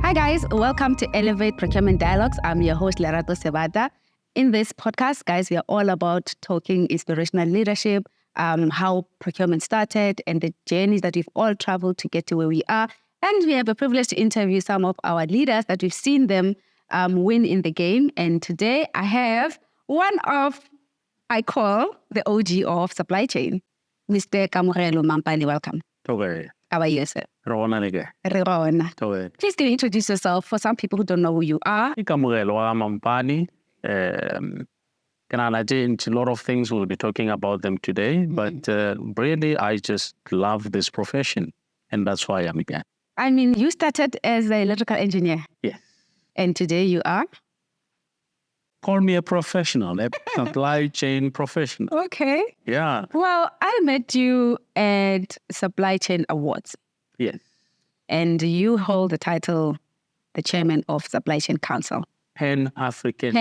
Hi guys, welcome to Elevate Procurement Dialogues. I'm your host, Lerato Sebata. In this podcast, guys, we are all about talking inspirational leadership, how procurement started and the journeys that we've all traveled to get to where we are. And we have the privilege to interview some of our leaders that we've seen them win in the game. And today I have one of, I call the OG of supply chain, Mr. Kamogelo Mampane. Welcome. Okay. How are you, sir? Rona. Please can you introduce yourself for some people who don't know who you are? Kamogelo Mampane. I think a lot of things we'll be talking about them today, but really I just love this profession, and that's why I'm here. I mean, you started as an electrical engineer. Yes. And today you are? Call me a professional, a supply chain professional. Okay. Yeah. Well, I met you at Supply Chain Awards. Yes. And you hold the title, the chairman of Supply Chain Council. Pan-African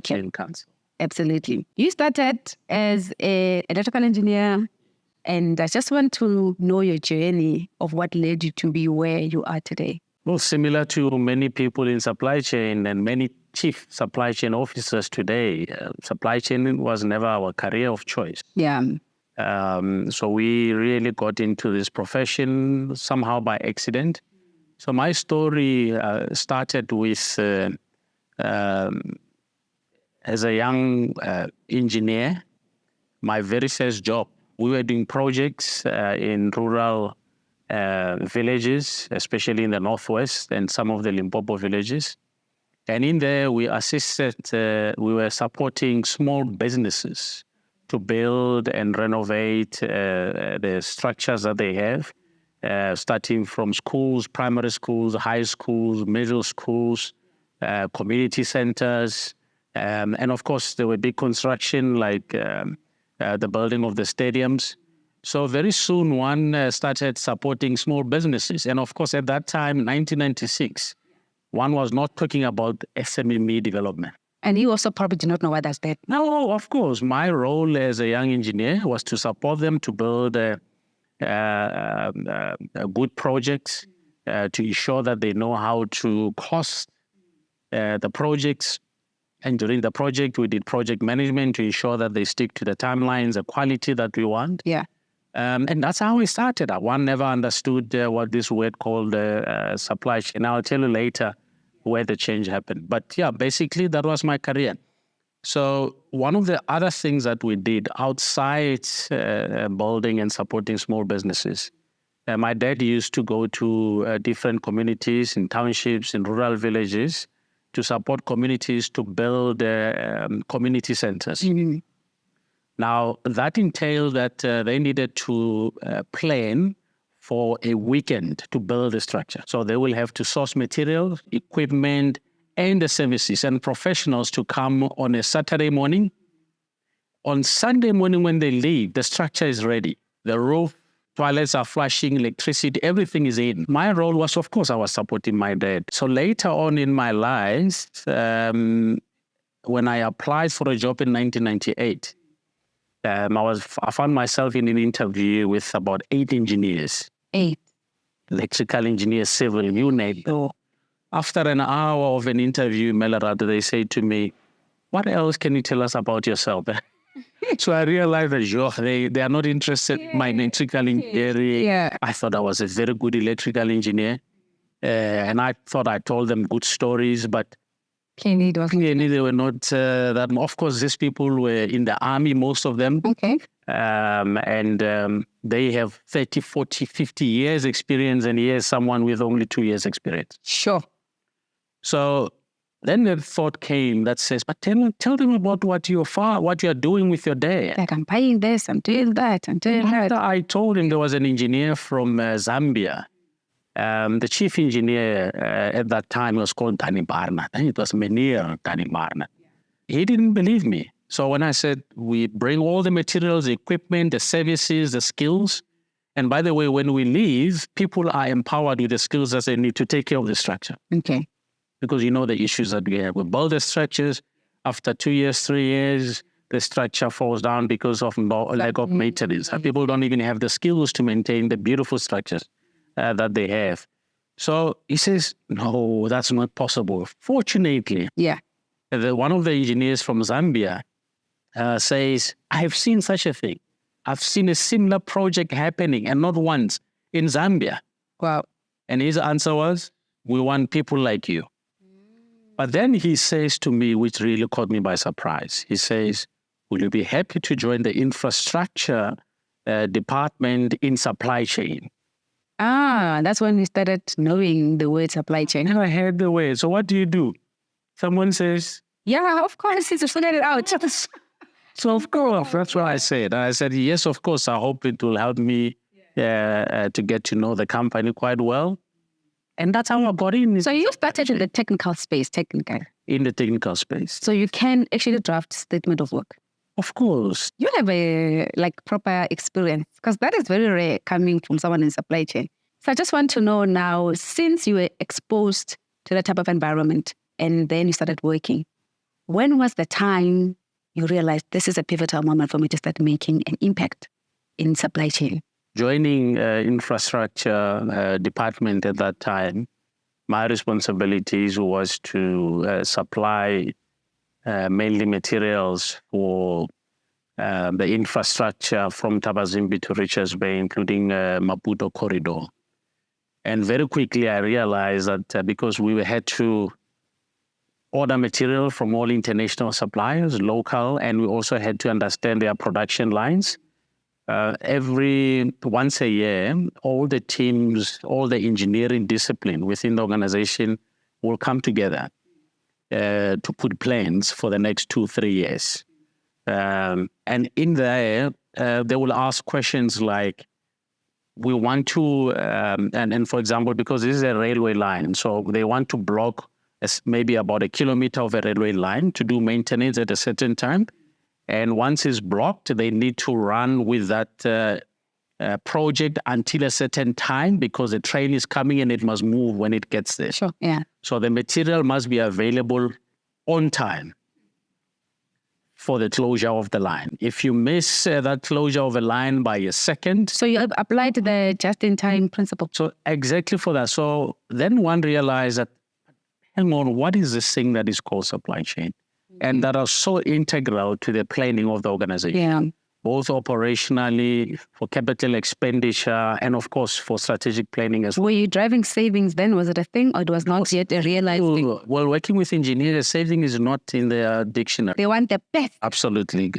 Chain Council. Absolutely. You started as an electrical engineer, and I just want to know your journey of what led you to be where you are today. Well, similar to many people in supply chain and many chief supply chain officers today, supply chain was never our career of choice. Yeah. So we really got into this profession somehow by accident. So my story started with, as a young engineer, my very first job. We were doing projects in rural villages, especially in the Northwest and some of the Limpopo villages. And in there, we assisted, we were supporting small businesses to build and renovate the structures that they have, starting from schools, primary schools, high schools, middle schools, community centers. And of course, there were big construction like the building of the stadiums. So very soon, one started supporting small businesses. And of course, at that time, 1996, one was not talking about SMME development. And you also probably do not know what that's that. No, of course. My role as a young engineer was to support them to build good projects, to ensure that they know how to cost the projects. And during the project, we did project management to ensure that they stick to the timelines, the quality that we want. Yeah. And that's how we started. One never understood what this word called supply chain. I'll tell you later where the change happened. But yeah, basically that was my career. So one of the other things that we did outside building and supporting small businesses, my dad used to go to different communities in townships, in rural villages, to support communities to build community centers. Mm-hmm. Now, that entailed that they needed to plan for a weekend to build a structure. So they will have to source materials, equipment, and the services and professionals to come on a Saturday morning. On Sunday morning when they leave, the structure is ready. The roof, toilets are flushing, electricity, everything is in. My role was, of course, I was supporting my dad. So later on in my life, when I applied for a job in 1998, I found myself in an interview with about 8 engineers. 8. Electrical engineers, civil, you name it. After an hour of an interview, Lerato, they say to me, "What else can you tell us about yourself?" So I realized that they are not interested in my electrical engineering. Yeah. I thought I was a very good electrical engineer. And I thought I told them good stories, but Clearly, they were not that. Of course, these people were in the army, most of them. Okay. And they have 30, 40, 50 years experience, and here's someone with only 2 years experience. Sure. So then the thought came that says, but tell them about what you are doing with your day. Like, I'm buying this, I'm doing that, I'm doing that. After I told him there was an engineer from Zambia. The chief engineer at that time was called Dani Barnard. It was Menir Dani Barnard. He didn't believe me. So when I said, we bring all the materials, the equipment, the services, the skills, and by the way, when we leave, people are empowered with the skills that they need to take care of the structure. Okay. Because you know the issues that we have. We build the structures. After 2 years, 3 years, the structure falls down because of lack of maintenance. People don't even have the skills to maintain the beautiful structures that they have. So he says, no, that's not possible. Fortunately, Yeah. one of the engineers from Zambia says, I've seen such a thing. I've seen a similar project happening, and not once, in Zambia. Wow. And his answer was, we want people like you. But then he says to me, which really caught me by surprise, he says, will you be happy to join the infrastructure department in supply chain? That's when we started knowing the word supply chain. And I heard the word. So what do you do? Someone says, yeah, of course, he's figured it out. So of course, that's what I said. I said, yes, of course, I hope it will help me to get to know the company quite well. And that's how I got in. So you started in the technical space, In the technical space. So you can actually draft statement of work. Of course. You have a proper experience, because that is very rare coming from someone in supply chain. So I just want to know now, since you were exposed to that type of environment and then you started working, when was the time you realized this is a pivotal moment for me to start making an impact in supply chain? Joining infrastructure department at that time, my responsibilities was to supply mainly materials for the infrastructure from Tabazimbi to Richards Bay, including Maputo corridor. And very quickly I realized that because we had to order material from all international suppliers, local, and we also had to understand their production lines. Once a year, all the teams, all the engineering discipline within the organization will come together to put plans for the next 2-3 years. And in there, they will ask questions like, we want to, and for example, because this is a railway line, so they want to block maybe about 1 kilometer of a railway line to do maintenance at a certain time. And once it's blocked, they need to run with that project until a certain time, because the train is coming and it must move when it gets there. Sure, yeah. So the material must be available on time for the closure of the line. If you miss that closure of a line by a second... So you applied the just-in-time principle. So exactly for that. So then one realized that, hang on, what is this thing that is called supply chain? And that are so integral to the planning of the organization. Yeah. Both operationally, for capital expenditure, and of course for strategic planning as well. Were you driving savings then? Was it a thing, or it was not yet a realized thing? Well, working with engineers, saving is not in their dictionary. They want the best. Absolutely.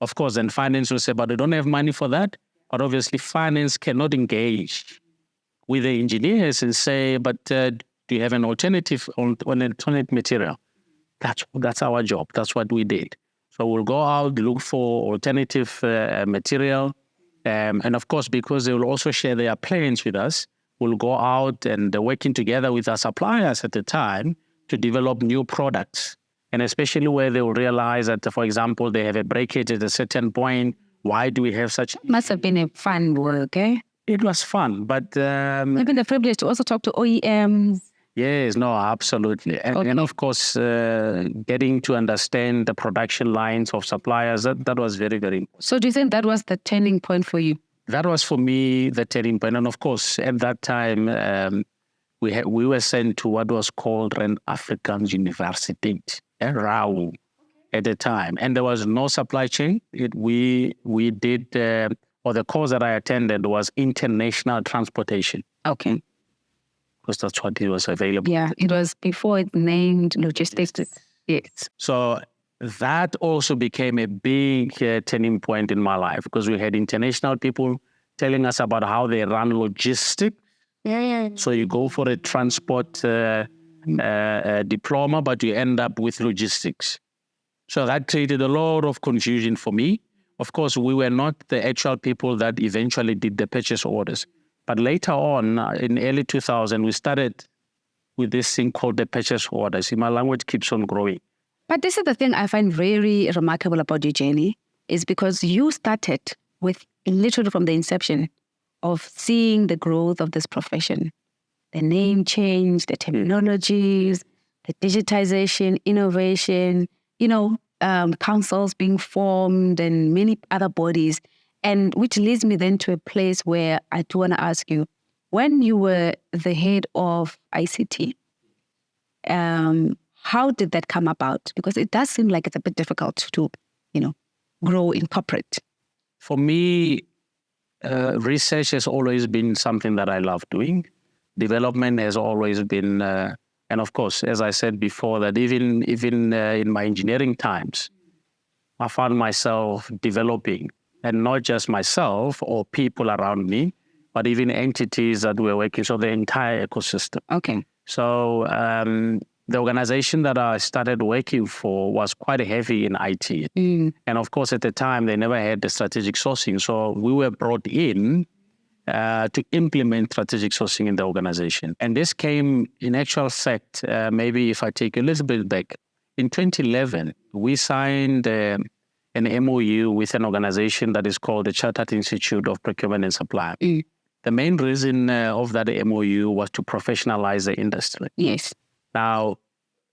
Of course, and finance will say, but they don't have money for that. But obviously, finance cannot engage with the engineers and say, but do you have an alternative material? That's our job. That's what we did. So we'll go out, look for alternative material. And of course, because they will also share their plans with us, we'll go out and working together with our suppliers at the time to develop new products. And especially where they will realize that, for example, they have a breakage at a certain point. Why do we have such... Must have been a fun work, eh? It was fun, but... Maybe the privilege to also talk to OEMs. Yes, no, absolutely. And of course, getting to understand the production lines of suppliers, that was very, very important. So do you think that was the turning point for you? That was for me the turning point. And of course, at that time, we were sent to what was called an African University, RAU, at the time. And there was no supply chain. We did, or the course that I attended was international transportation. Okay. Because that's what it was available. Yeah, it was before it named logistics. Yes. So that also became a big turning point in my life, because we had international people telling us about how they run logistics. Yeah. So you go for a transport diploma, but you end up with logistics. So that created a lot of confusion for me. Of course, we were not the actual people that eventually did the purchase orders. But later on, in early 2000, we started with this thing called the purchase order. See, my language keeps on growing. But this is the thing I find very remarkable about your journey, is because you started with literally from the inception of seeing the growth of this profession, the name change, the technologies, the digitization, innovation, councils being formed and many other bodies. And which leads me then to a place where I do want to ask you, when you were the head of ICT, how did that come about? Because it does seem like it's a bit difficult to, grow in corporate. For me, research has always been something that I love doing. Development has always been, and of course, as I said before, that even in my engineering times, I found myself developing, and not just myself or people around me, but even entities that were working, so the entire ecosystem. Okay. So the organization that I started working for was quite heavy in IT. And of course, at the time, they never had the strategic sourcing. So we were brought in to implement strategic sourcing in the organization. And this came, in actual fact, maybe if I take a little bit back, in 2011, we signed an MOU with an organization that is called the Chartered Institute of Procurement and Supply. The main reason of that MOU was to professionalize the industry. Yes. Now,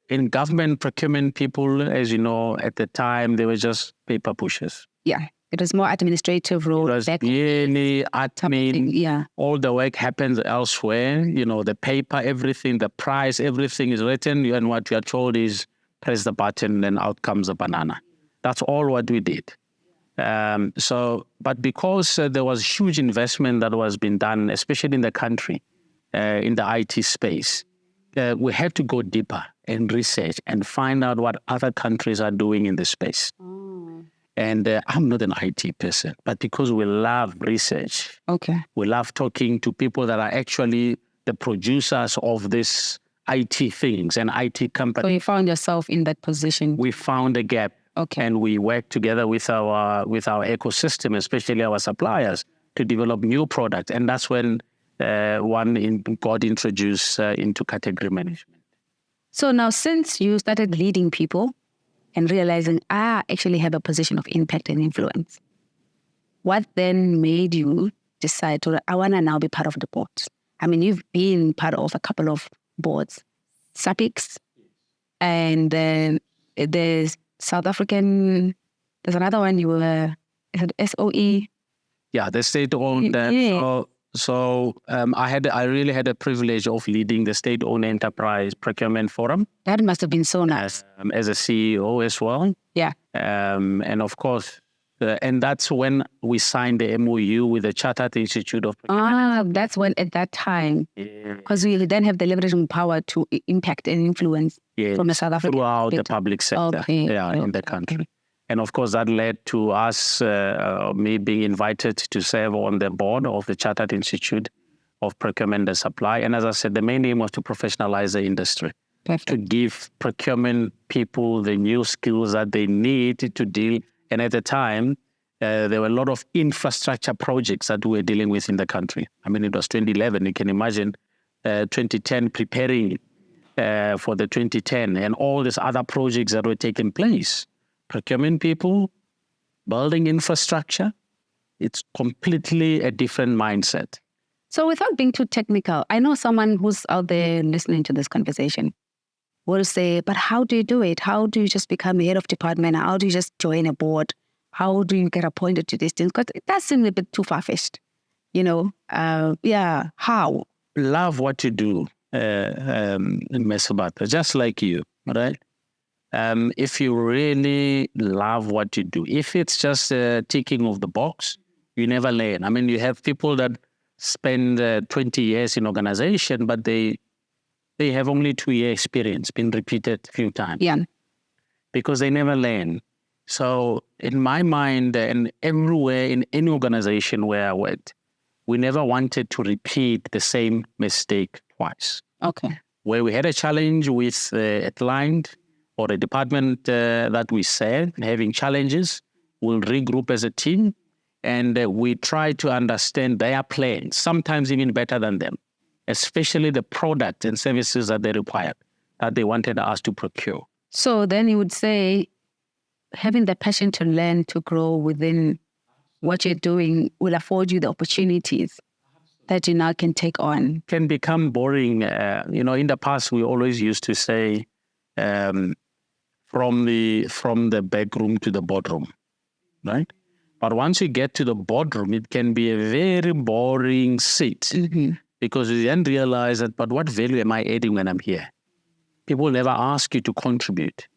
in government procurement, people, as you know, at the time, they were just paper pushers. Yeah. It was more administrative role. It was really admin. Yeah. All the work happens elsewhere. The paper, everything, the price, everything is written. And what you are told is press the button and out comes a banana. That's all what we did. But because there was huge investment that was being done, especially in the country, in the IT space, we had to go deeper and research and find out what other countries are doing in this space. And I'm not an IT person, but because we love research, we love talking to people that are actually the producers of this IT things and IT companies. So you found yourself in that position. We found a gap. Okay. And we work together with our ecosystem, especially our suppliers, to develop new products. And that's when got introduced into category management. So now, since you started leading people and realizing, I actually have a position of impact and influence, what then made you decide I want to now be part of the board? I mean, you've been part of a couple of boards, SAPICS, and then there's South African, there's another one you were, is it SOE? Yeah, the state-owned. So I really had a privilege of leading the state-owned enterprise procurement forum. That must have been so nice. As a CEO as well. Yeah. And of course, and that's when we signed the MOU with the Chartered Institute of Procurement. That's when at that time, because we then have the leveraging power to impact and influence from the South African throughout the public sector in the country. And of course, that led to us, me being invited to serve on the board of the Chartered Institute of Procurement and Supply. And as I said, the main aim was to professionalize the industry, to give procurement people the new skills that they need to deal. And at the time, there were a lot of infrastructure projects that we were dealing with in the country. I mean, it was 2011. You can imagine 2010 preparing for the 2010 and all these other projects that were taking place. Procurement people, building infrastructure, it's completely a different mindset. So without being too technical, I know someone who's out there listening to this conversation will say, but how do you do it? How do you just become head of department? How do you just join a board? How do you get appointed to these things? Because it does seem a bit too far-fetched, how? Love what you do, Sebata, just like you, right? If you really love what you do, if it's just ticking of the box, you never learn. I mean, you have people that spend 20 years in organization, but they have only 2-year experience, been repeated a few times. Yeah. Because they never learn. So in my mind, and everywhere in any organization where I worked, we never wanted to repeat the same mistake twice. Okay. Where we had a challenge with a client or a department that we serve, having challenges, we'll regroup as a team and we try to understand their plans, sometimes even better than them, especially the product and services that they required, that they wanted us to procure. So then you would say having the passion to learn, to grow within what you're doing will afford you the opportunities that you now can take on. Can become boring. In the past, we always used to say, from the back room to the boardroom, right? But once you get to the boardroom, it can be a very boring seat because you then realize that, but what value am I adding when I'm here? People never ask you to contribute,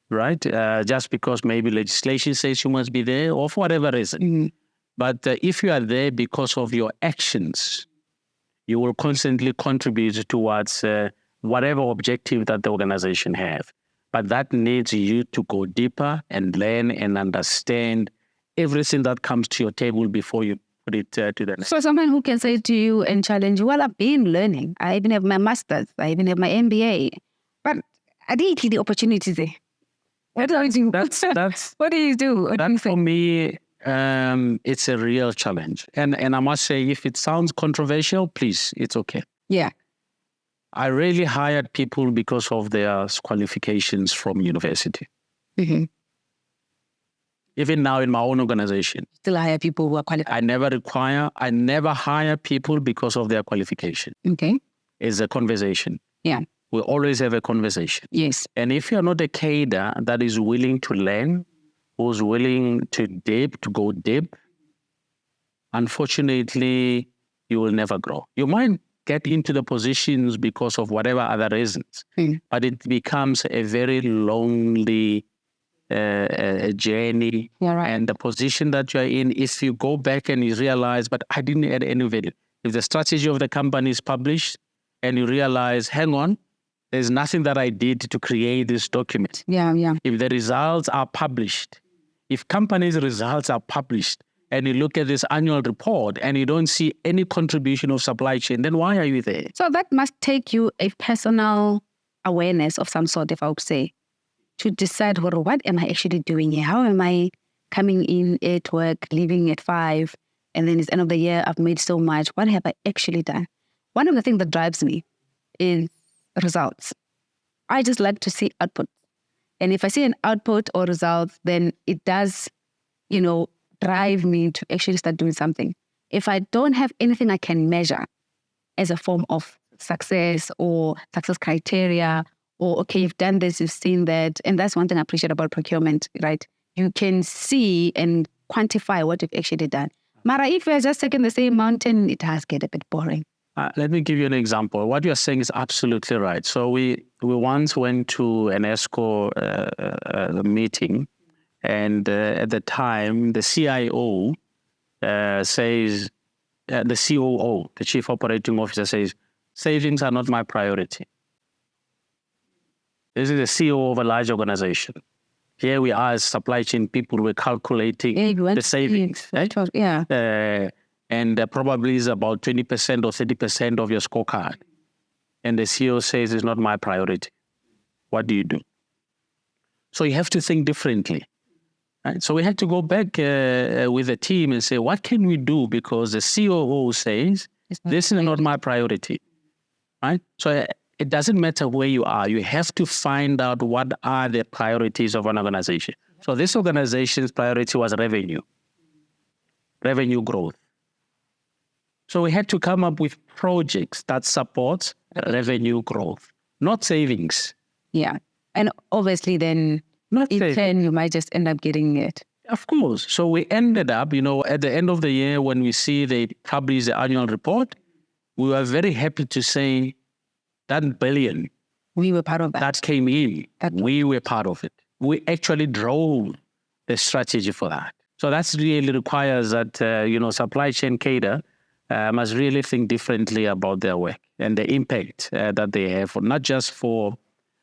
right? Just because maybe legislation says you must be there or for whatever reason. But if you are there because of your actions, you will constantly contribute towards whatever objective that the organization has. But that needs you to go deeper and learn and understand everything that comes to your table before you put it to the next. So someone who can say to you and challenge you, well, I've been learning. I even have my master's. I even have my MBA. But I didn't get the opportunities there. What do I do? What do you do? What do you for think? me, it's a real challenge. And I must say, if it sounds controversial, please, it's okay. Yeah. I really hired people because of their qualifications from university. Mm-hmm. Even now in my own organization. Still hire people who are qualified. I never hire people because of their qualification. Okay. It's a conversation. Yeah. We always have a conversation. Yes. And if you're not a cadre that is willing to learn, who's willing to go deep, unfortunately, you will never grow. You might get into the positions because of whatever other reasons, but it becomes a very lonely journey. Yeah, right. And the position that you're in, if you go back and you realize, but I didn't add any value. If the strategy of the company is published and you realize, hang on, there's nothing that I did to create this document. Yeah. If the results are published, if companies' results are published, and you look at this annual report and you don't see any contribution of supply chain, then why are you there? So that must take you a personal awareness of some sort, if I would say, to decide, well, what am I actually doing here? How am I coming in at work, leaving at 5, and then it's the end of the year, I've made so much. What have I actually done? One of the things that drives me is results. I just like to see output. And if I see an output or results, then it does, drive me to actually start doing something. If I don't have anything I can measure as a form of success or success criteria, or, okay, you've done this, you've seen that, and that's one thing I appreciate about procurement, right? You can see and quantify what you've actually done. Mara, if you're just taking the same mountain, it does get a bit boring. Let me give you an example. What you're saying is absolutely right. So we once went to an ESCO meeting, and at the time, the CIO says, the COO, the Chief Operating Officer, says, savings are not my priority. This is the CEO of a large organization. Here we are as supply chain people, we're calculating the savings. Right? Yeah. And probably is about 20% or 30% of your scorecard. And the CEO says it's not my priority. What do you do? So you have to think differently. Right? So we had to go back with the team and say, what can we do? Because the COO says, this is not my priority. Right? So it doesn't matter where you are. You have to find out what are the priorities of an organization. So this organization's priority was revenue growth. So we had to come up with projects that support revenue growth, not savings. Yeah. And obviously then, in turn, you might just end up getting it. Of course. So we ended up, at the end of the year, when we see they publish the annual report, we were very happy to say that billion. We were part of that. That came in. We were part of it. We actually drove the strategy for that. So that really requires that, supply chain cadre must really think differently about their work and the impact that they have, not just for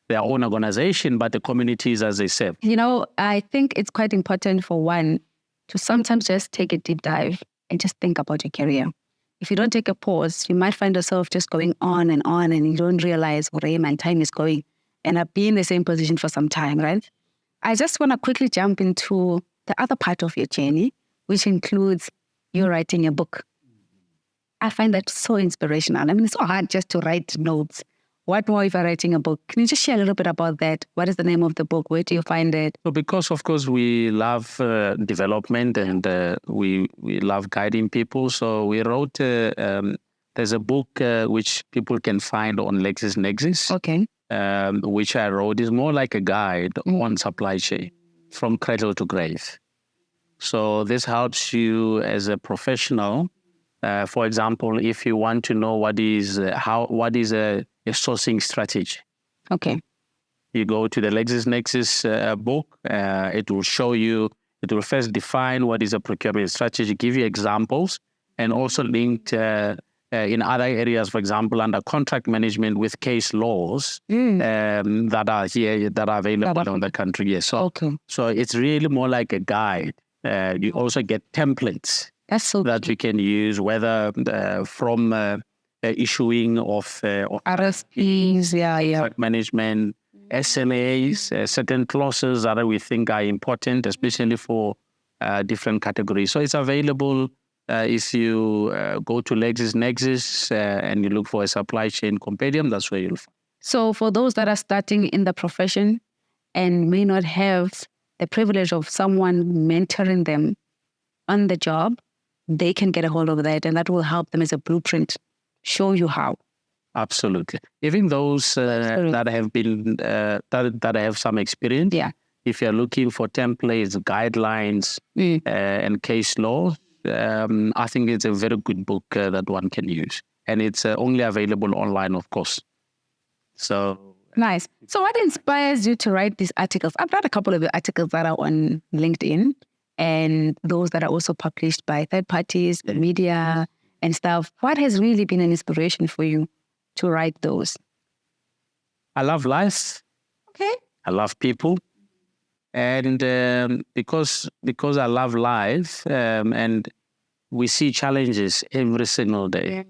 their own organization, but the communities as they serve. I think it's quite important for one to sometimes just take a deep dive and just think about your career. If you don't take a pause, you might find yourself just going on, and you don't realize where my time is going. And I've been in the same position for some time, right? I just want to quickly jump into the other part of your journey, which includes you writing a book. I find that so inspirational. I mean, it's so hard just to write notes. What more if you're writing a book? Can you just share a little bit about that? What is the name of the book? Where do you find it? So because, of course, we love development and we love guiding people. So we wrote, there's a book which people can find on LexisNexis. Okay. Which I wrote is more like a guide on supply chain from cradle to grave. So this helps you as a professional For example, if you want to know what is a sourcing strategy, Okay. you go to the LexisNexis book. It will show you. It will first define what is a procurement strategy, give you examples, and also linked in other areas, for example, under contract management with case laws that are here, that are available in the country. Yes. So it's really more like a guide. You also get templates that you can use, whether from issuing of RFPs, contract management, SLAs, certain clauses that we think are important, especially for different categories. So it's available if you go to LexisNexis and you look for a supply chain compendium. That's where you'll find. So for those that are starting in the profession and may not have the privilege of someone mentoring them on the job, they can get a hold of that, and that will help them as a blueprint, show you how. Absolutely. Even those that have been that have some experience. Yeah. If you're looking for templates, guidelines, and case law, I think it's a very good book that one can use, and it's only available online, of course. So nice. So what inspires you to write these articles? I've read a couple of the articles that are on LinkedIn, and those that are also published by third parties, the media and stuff. What has really been an inspiration for you to write those? I love life. Okay. I love people. And because I love life, and we see challenges every single day.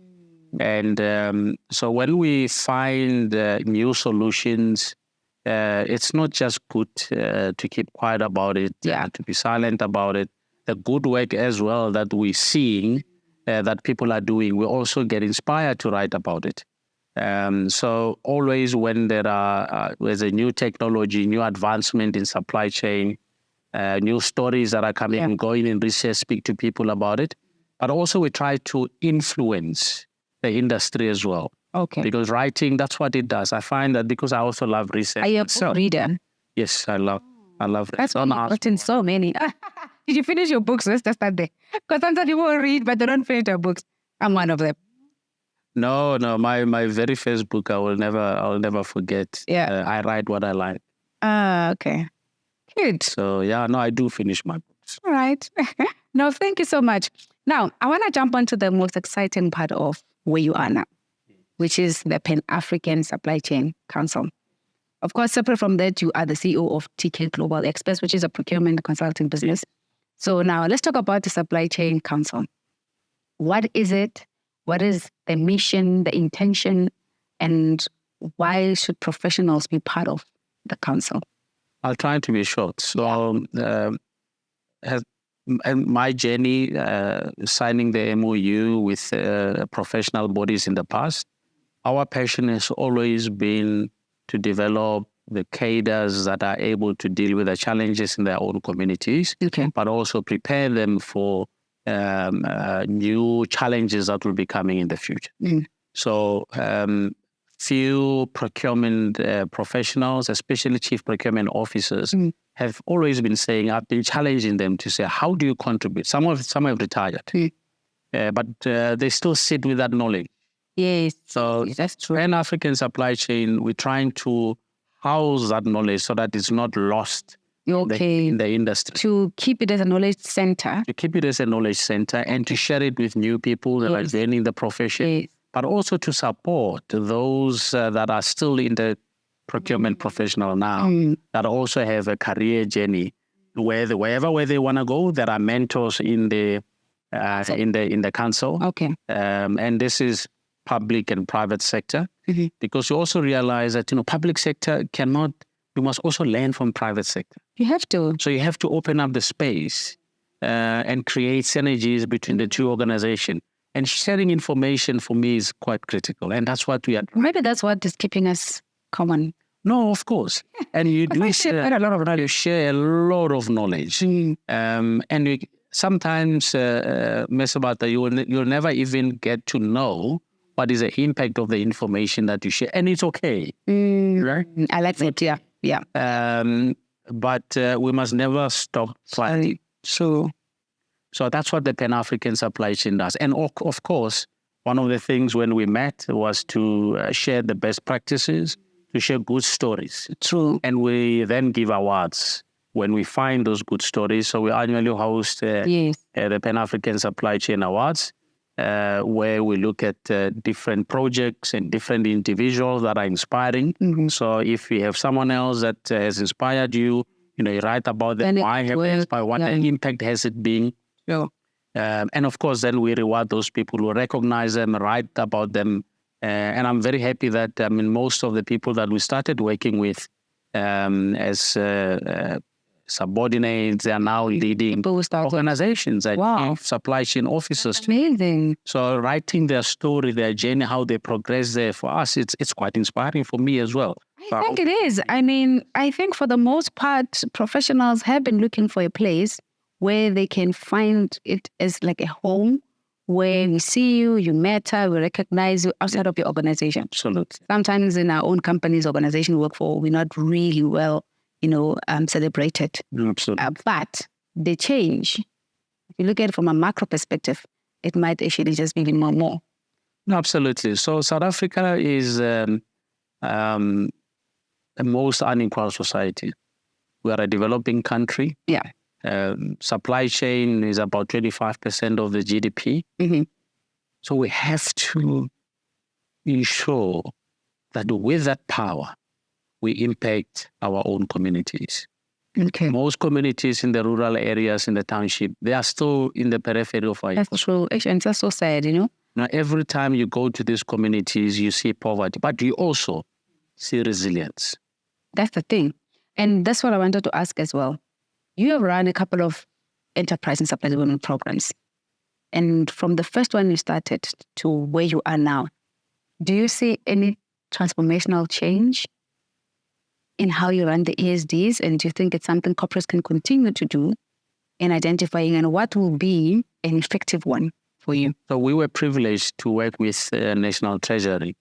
And so when we find new solutions, it's not just good to keep quiet about it, to be silent about it. The good work as well that we're seeing that people are doing, we also get inspired to write about it. So always when there's a new technology, new advancement in supply chain, new stories that are coming and going in research, speak to people about it. But also we try to influence the industry as well. Okay. Because writing, that's what it does. I find that because I also love research. Are you a book reader? Yes, I love That's written so many. Did you finish your books? Let's just start there. Because sometimes people read, but they don't finish their books. I'm one of them. No. My very first book, I'll never forget. Yeah. I write what I like. Okay. Good. So I do finish my books. All right. No, thank you so much. Now, I want to jump onto the most exciting part of where you are now, which is the Pan-African Supply Chain Council. Of course, separate from that, you are the CEO of TK Global Experts, which is a procurement consulting business. So now let's talk about the Supply Chain Council. What is it? What is the mission, the intention, and why should professionals be part of the council? I'll try to be short. So my journey signing the MOU with professional bodies in the past, our passion has always been to develop the cadres that are able to deal with the challenges in their own communities, but also prepare them for new challenges that will be coming in the future. So few procurement professionals, especially chief procurement officers, have always been saying, I've been challenging them to say, how do you contribute? Some have retired, but they still sit with that knowledge. Yes, so that's true. Pan-African supply chain, we're trying to house that knowledge so that it's not lost in the industry. To keep it as a knowledge center. To keep it as a knowledge center and to share it with new people that are joining the profession, but also to support those that are still in the procurement professional now, that also have a career journey wherever they want to go. There are mentors in the council. Okay. And this is public and private sector, because you also realize that public sector cannot. You must also learn from private sector. You have to. So you have to open up the space and create synergies between the two organizations. And sharing information for me is quite critical, and that's what we are. Maybe that's what is keeping us common. No, of course. And you do share a lot of knowledge. You share a lot of knowledge, and you, sometimes, Sebata, you'll never even get to know what is the impact of the information that you share, and it's okay, right? I like that. Yeah. But we must never stop trying. So So that's what the Pan-African supply chain does. And of course, one of the things when we met was to share the best practices, to share good stories. True. And we then give awards when we find those good stories. So we annually host the Pan-African Supply Chain Awards, where we look at different projects and different individuals that are inspiring. So if we have someone else that has inspired you, you write about them, why have they inspired, what impact has it been? And of course, then we reward those people who recognize them, write about them. And I'm very happy that, most of the people that we started working with as subordinates, they are now leading organizations and supply chain officers. That's amazing. So writing their story, their journey, how they progress there, for us, it's quite inspiring for me as well. I think it is. I think for the most part, professionals have been looking for a place where they can find it as like a home, where we see you, you matter, we recognize you outside of your organization. Absolutely. Sometimes in our own companies, organization we work for, we're not really well, celebrated. Absolutely. But the change, if you look at it from a macro perspective, it might actually just be even more. No, absolutely. So South Africa is the most unequal society. We are a developing country. Yeah. Supply chain is about 25% of the GDP. So we have to ensure that with that power, we impact our own communities. Okay. Most communities in the rural areas, in the township, they are still in the periphery of our That's true. Actually, that's so sad, Now, every time you go to these communities, you see poverty, but you also see resilience. That's the thing. And that's what I wanted to ask as well. You have run a couple of enterprise and supply development programs. And from the first one you started to where you are now, do you see any transformational change in how you run the ESDs? And do you think it's something corporates can continue to do in identifying, and what will be an effective one for you? So we were privileged to work with National Treasury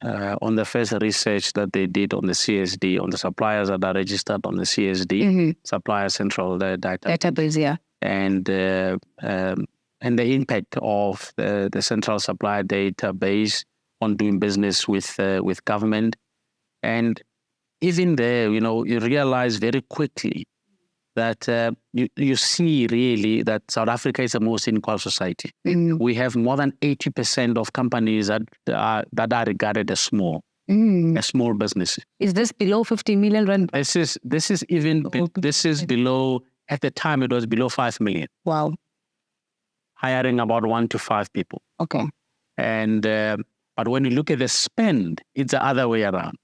on the first research that they did on the CSD, on the suppliers that are registered on the CSD, Supplier Central Database, yeah. And the impact of the Central Supplier Database on doing business with government. And even there, you realize very quickly that you see really that South Africa is the most inequal society. We have more than 80% of companies that are regarded as small businesses. Is this below 50 million rand? This is below. At the time, it was below 5 million. Wow. Hiring about 1 to 5 people. Okay. And but when you look at the spend, it's the other way around.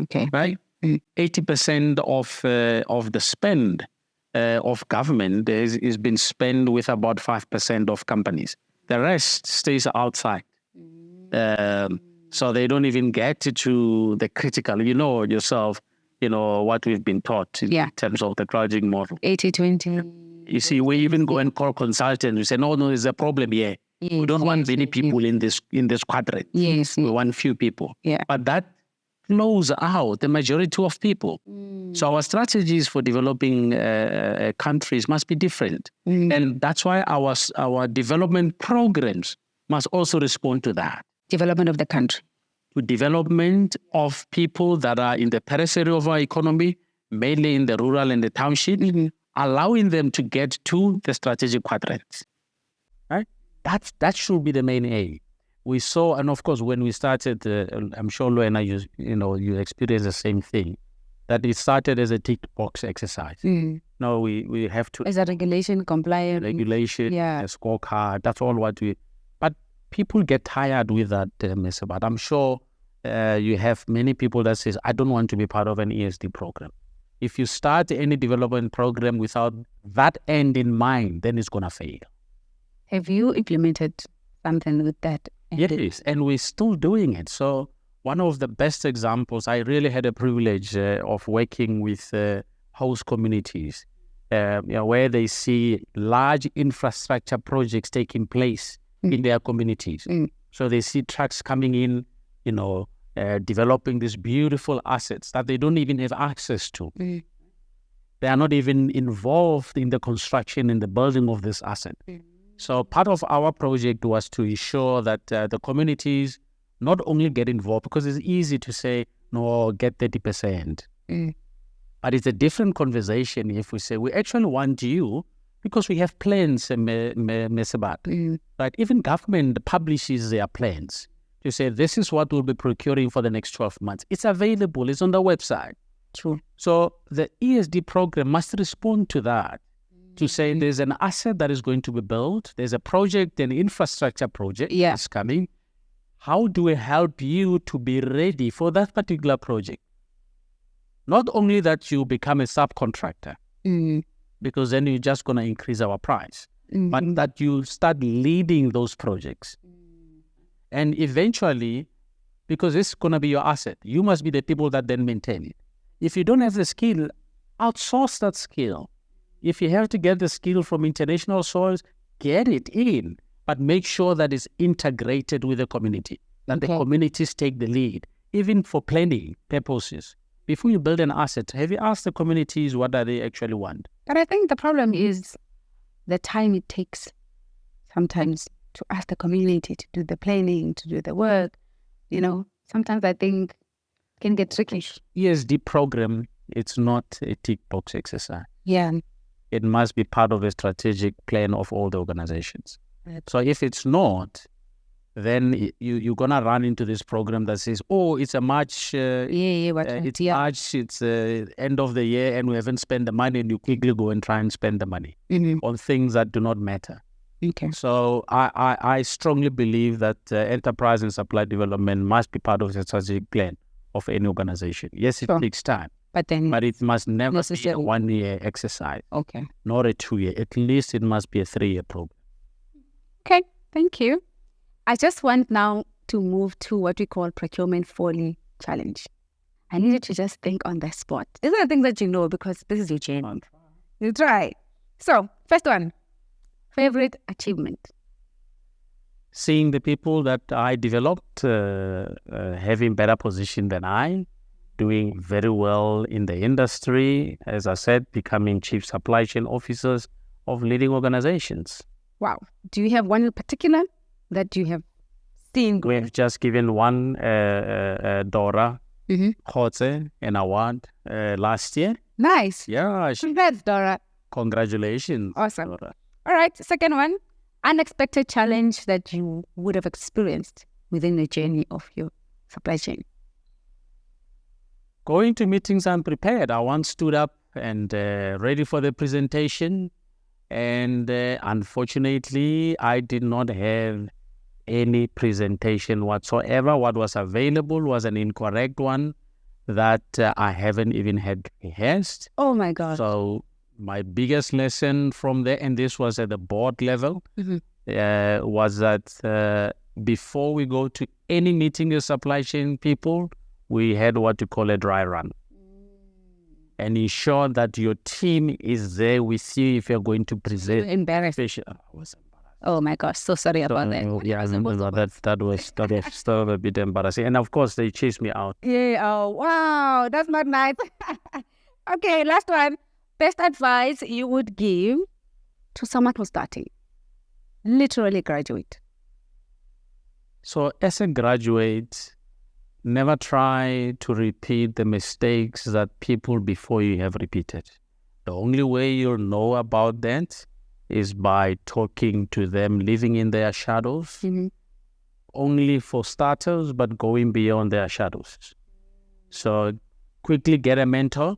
Okay. Right. 80% of the spend of government is been spent with about 5% of companies. The rest stays outside. So they don't even get to the critical, yourself, what we've been taught in terms of the crowding model. 80-20. You see, we even go and call consultants. We say, no, there's a problem here. We don't want many people in this quadrant. Yes. We want few people. Yeah. But that flows out the majority of people. So our strategies for developing countries must be different. And that's why our development programs must also respond to that. Development of the country. To development of people that are in the periphery of our economy, mainly in the rural and the township, allowing them to get to the strategic quadrants. Right? That should be the main aim. We saw, and of course, when we started, I'm sure Luena, you experienced the same thing, that it started as a tick box exercise. Now we have to... As a regulation compliant. Regulation, a scorecard, that's all what we... But people get tired with that, Sebata. I'm sure you have many people that says, I don't want to be part of an ESD program. If you start any development program without that end in mind, then it's going to fail. Have you implemented something with that? Yes, and we're still doing it. So one of the best examples, I really had a privilege of working with host communities where they see large infrastructure projects taking place in their communities. So they see trucks coming in, developing these beautiful assets that they don't even have access to. They are not even involved in the construction and the building of this asset. So part of our project was to ensure that the communities not only get involved, because it's easy to say, no, get 30%. But it's a different conversation if we say, we actually want you, because we have plans, Sebata. Right? Even government publishes their plans to say, this is what we'll be procuring for the next 12 months. It's available. It's on the website. True. So the ESD program must respond to that, to say there's an asset that is going to be built. There's a project, an infrastructure project is coming. How do we help you to be ready for that particular project? Not only that you become a subcontractor, because then you're just going to increase our price, but that you start leading those projects. And eventually, because it's going to be your asset, you must be the people that then maintain it. If you don't have the skill, outsource that skill. If you have to get the skill from international source, get it in, but make sure that it's integrated with the community, that the communities take the lead, even for planning purposes. Before you build an asset, have you asked the communities what do they actually want? But I think the problem is the time it takes sometimes to ask the community to do the planning, to do the work. You know, sometimes I think it can get tricky. ESD program, it's not a tick box exercise. Yeah. It must be part of a strategic plan of all the organizations. So if it's not, then you're going to run into this program that says, oh, it's a March, it's March, it's end of the year and we haven't spent the money, and you quickly go and try and spend the money on things that do not matter. Okay. So I strongly believe that enterprise and supply development must be part of the strategic plan of any organization. Yes, it takes time. But it must never be a 1 year exercise. Okay. Nor a 2 year. At least it must be a 3 year program. Okay, thank you. I just want now to move to what we call procurement folly challenge. I need you to just think on the spot. These are the things that you know because this is your journey. You try. So, first one, favorite achievement. Seeing the people that I developed having better position than I, doing very well in the industry, as I said, becoming chief supply chain officers of leading organizations. Wow. Do you have one in particular that you have seen? We have just given one, Dora Khotse, an award last year. Nice. Yeah. Congrats, Dora. Congratulations. Awesome. Dora. All right. Second one, unexpected challenge that you would have experienced within the journey of your supply chain. Going to meetings unprepared. I once stood up and ready for the presentation. And unfortunately, I did not have any presentation whatsoever. What was available was an incorrect one that I haven't even had rehearsed. Oh my God. So my biggest lesson from there, and this was at the board level, was that before we go to any meeting with supply chain people, we had what you call a dry run. And ensure that your team is there with you if you're going to present. Embarrassed. Oh my gosh, so sorry about that. Yeah, that was still a bit embarrassing. And of course, they chased me out. Yeah, oh wow, that's not nice. Okay, last one. Best advice you would give to someone who's starting, literally graduate. So as a graduate, never try to repeat the mistakes that people before you have repeated. The only way you'll know about that is by talking to them, living in their shadows. Only for starters, but going beyond their shadows. So quickly get a mentor.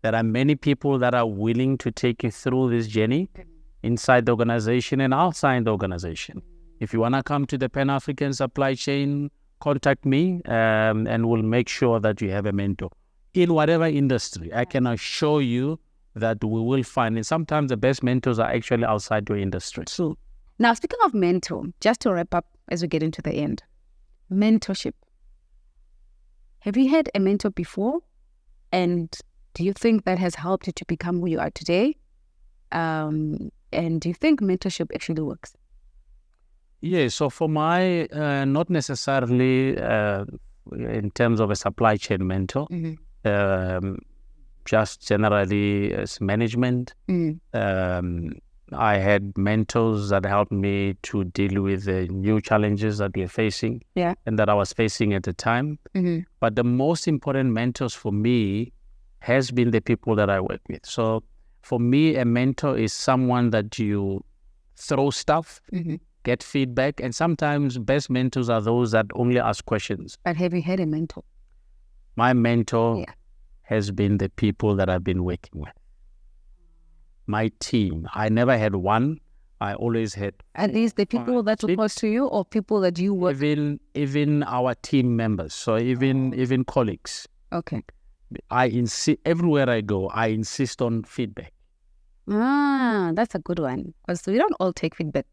There are many people that are willing to take you through this journey inside the organization and outside the organization. If you want to come to the Pan-African supply chain, contact me and we'll make sure that you have a mentor. In whatever industry, I can assure you that we will find, and sometimes the best mentors are actually outside your industry. So, now speaking of mentor, just to wrap up as we get into the end, mentorship. Have you had a mentor before? And do you think that has helped you to become who you are today? And do you think mentorship actually works? Yeah, so for my, not necessarily in terms of a supply chain mentor, just generally as management. I had mentors that helped me to deal with the new challenges that we're facing and that I was facing at the time. But the most important mentors for me has been the people that I work with. So for me, a mentor is someone that you throw stuff, get feedback, and sometimes best mentors are those that only ask questions. But have you had a mentor? My mentor has been the people that I've been working with. My team. I never had one. I always had. And these the people that report to you, or people that you work? Even our team members. So even colleagues. Okay. I insist everywhere I go. I insist on feedback. That's a good one, because we don't all take feedback.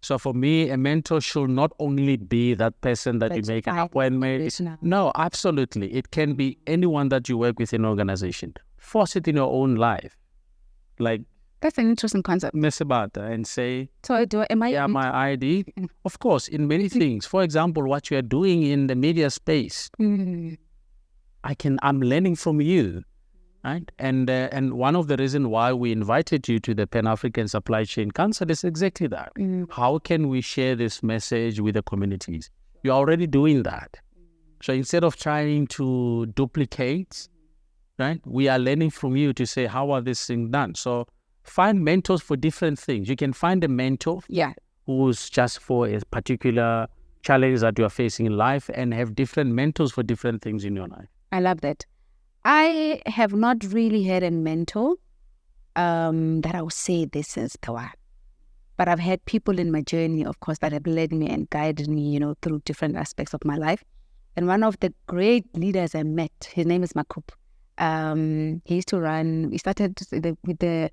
So for me, a mentor should not only be that person that you make an appointment. No, absolutely. It can be anyone that you work with in an organization. Force it in your own life. Like, that's an interesting concept. Sebata, and say, so am I? Yeah, my ID. Of course, in many things. For example, what you are doing in the media space, I'm learning from you, right? And one of the reasons why we invited you to the Pan-African Supply Chain Council is exactly that. How can we share this message with the communities? You're already doing that. So instead of trying to duplicate, right, we are learning from you to say, how are these things done? So find mentors for different things. You can find a mentor who's just for a particular challenge that you are facing in life, and have different mentors for different things in your life. I love that. I have not really had a mentor that I would say this is the one. But I've had people in my journey, of course, that have led me and guided me, through different aspects of my life. And one of the great leaders I met, his name is Makup. He started with the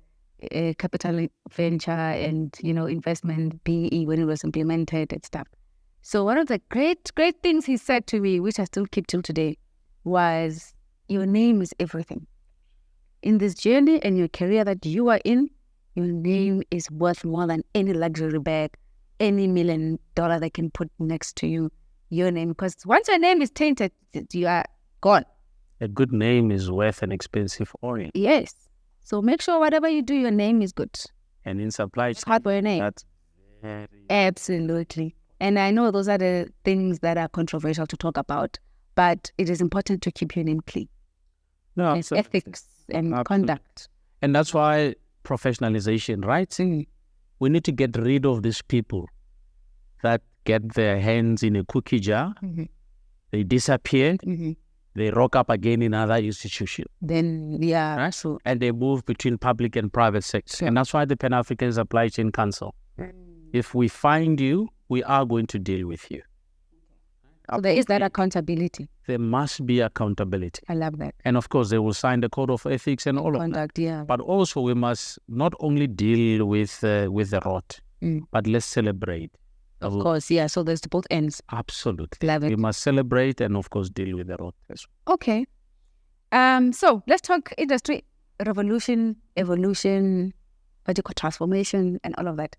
capital venture and, investment PE when it was implemented and stuff. So one of the great things he said to me, which I still keep till today, was, your name is everything. In this journey and your career that you are in, your name is worth more than any luxury bag, any $1 million they can put next to you. Your name, because once your name is tainted, you are gone. A good name is worth an expensive oil. Yes. So make sure whatever you do, your name is good. And in supply chain, hard for your name. That's very... Absolutely. And I know those are the things that are controversial to talk about, but it is important to keep your name clean. No, and ethics and conduct. And that's why professionalization, right? We need to get rid of these people that get their hands in a cookie jar. They disappear. They rock up again in another institution. Then, right? True. And they move between public and private sector. Sure. And that's why the Pan-African Supply Chain Council. If we find you, we are going to deal with you. So there is that accountability. There must be accountability. I love that. And of course, they will sign the code of ethics and all conduct, of that. But also, we must not only deal with the rot, but let's celebrate. Of course, yeah. So there's both ends. Absolutely. Love it. We must celebrate and, of course, deal with the rot as well. Okay. So let's talk industry, revolution, evolution, vertical transformation, and all of that.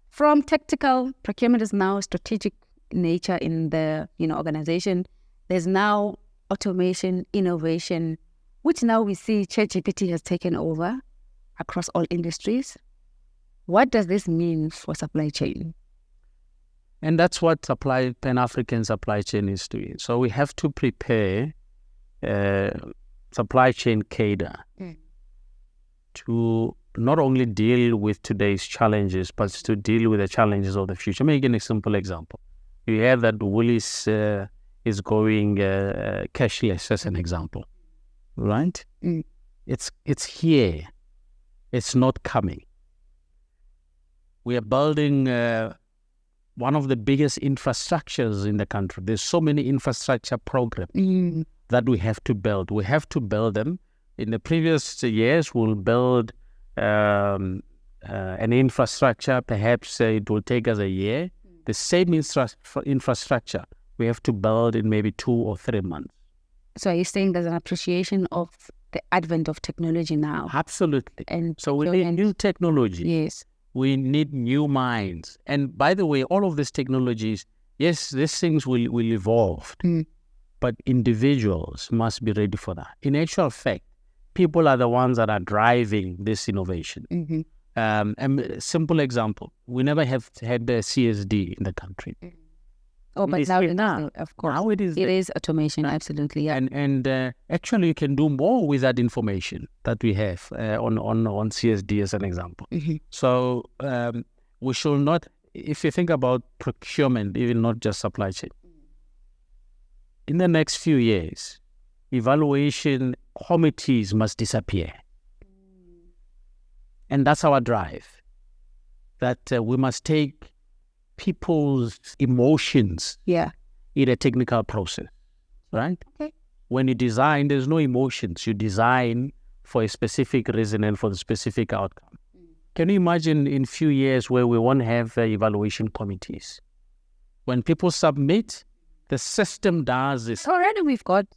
From tactical, procurement is now strategic nature in the organization. There's now automation, innovation, which now we see ChatGPT has taken over across all industries. What does this mean for supply chain? And that's what Pan-African supply chain is doing. So we have to prepare supply chain cadre to not only deal with today's challenges, but to deal with the challenges of the future. Make a simple example. You hear that Woolies is going cashless as an example, right? It's here. It's not coming. We are building one of the biggest infrastructures in the country. There's so many infrastructure programs that we have to build. We have to build them. In the previous years, we'll build an infrastructure. Perhaps it will take us a year. The same infrastructure we have to build in maybe 2 or 3 months. So are you saying there's an appreciation of the advent of technology now? Absolutely. And so we need new technology. Yes. We need new minds. And by the way, all of these technologies, yes, these things will evolve. But individuals must be ready for that. In actual fact, people are the ones that are driving this innovation. Mm-hmm. And a simple example, we never have had the CSD in the country. Oh, but It's now, now. of course, Now it is automation, absolutely. Yeah. And actually, you can do more with that information that we have on CSD as an example. Mm-hmm. So we should not, if you think about procurement, even not just supply chain, in the next few years, evaluation committees must disappear. And that's our drive, that we must take people's emotions in a technical process, right? Okay. When you design, there's no emotions. You design for a specific reason and for the specific outcome. Can you imagine in few years where we won't have evaluation committees? When people submit, the system does this. Already we've got,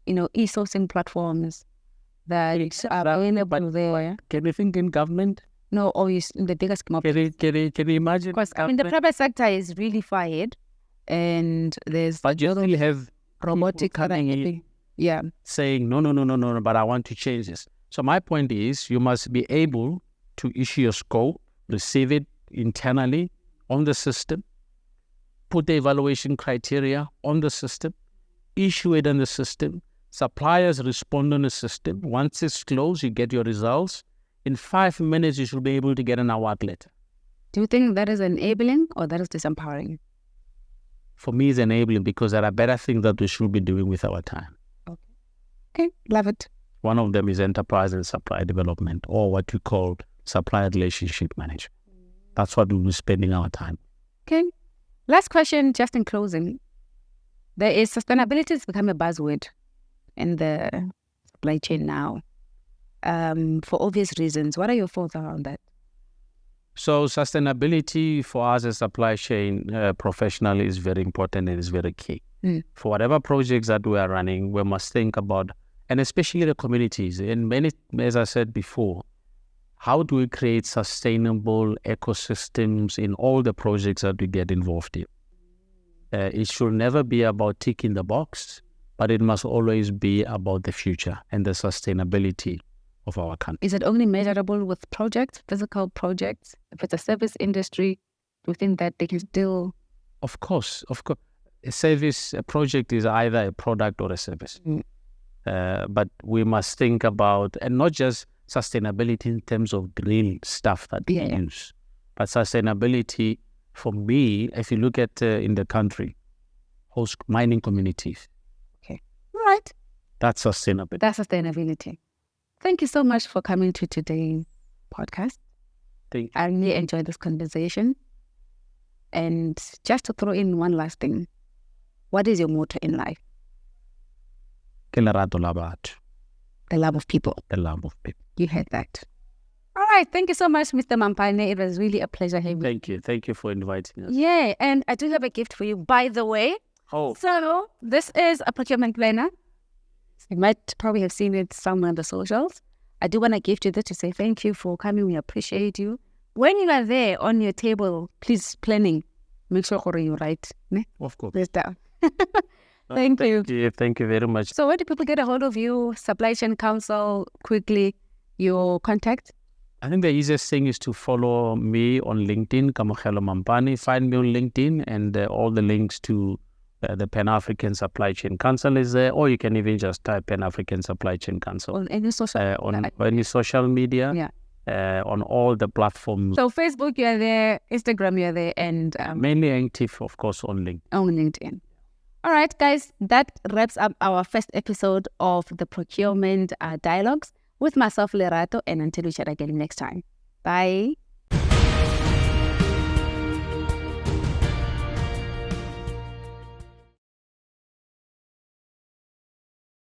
e-sourcing platforms that are available there. Can you think in government? No, obviously, in the bigger scheme of Can you imagine? Because the private sector is really far ahead, and there's But you still have robotic coming in saying, no, but I want to change this. So my point is, you must be able to issue your scope, receive it internally on the system, put the evaluation criteria on the system, issue it on the system, suppliers respond on the system. Once it's closed, you get your results. In 5 minutes, you should be able to get an award letter. Do you think that is enabling or that is disempowering? For me, it's enabling because there are better things that we should be doing with our time. Okay, love it. One of them is enterprise and supply development, or what you call supplier relationship management. That's what we'll be spending our time. Okay. Last question, just in closing. There is sustainability has become a buzzword in the supply chain now. For obvious reasons. What are your thoughts around that? So sustainability for us as supply chain professional is very important and is very key. For whatever projects that we are running, we must think about, and especially the communities, and many, as I said before, how do we create sustainable ecosystems in all the projects that we get involved in? It should never be about ticking the box, but it must always be about the future and the sustainability of our country. Is it only measurable with projects, physical projects? If it's a service industry, do you think that they can still... Of course. A project is either a product or a service. But we must think about, and not just sustainability in terms of green stuff that we use, but sustainability for me, if you look at in the country, host mining communities. Okay. All right. That's sustainability. Thank you so much for coming to today's podcast. Thank you. I really enjoyed this conversation. And just to throw in one last thing, what is your motto in life? Lerato. The love of people. The love of people. You heard that. All right. Thank you so much, Mr. Mampane. It was really a pleasure having you. Thank you. Thank you for inviting us. Yeah. And I do have a gift for you, by the way. Oh. So this is a procurement planner. You might probably have seen it somewhere on the socials. I do want to gift you this to say thank you for coming. We appreciate you. When you are there on your table, please planning, make sure you write. Ne? Of course. This down. Thank you. Thank you very much. So where do people get a hold of you? Supply Chain Council, quickly, your contact? I think the easiest thing is to follow me on LinkedIn, Kamogelo Mampane. Find me on LinkedIn, and all the links to the Pan-African Supply Chain Council is there, or you can even just type Pan-African Supply Chain Council. On any social any social media, on all the platforms. So Facebook, you are there, Instagram, you are there, and... mainly active, of course, on LinkedIn. On LinkedIn. All right, guys, that wraps up our first episode of the Procurement Dialogues with myself, Lerato, and until we chat again next time. Bye.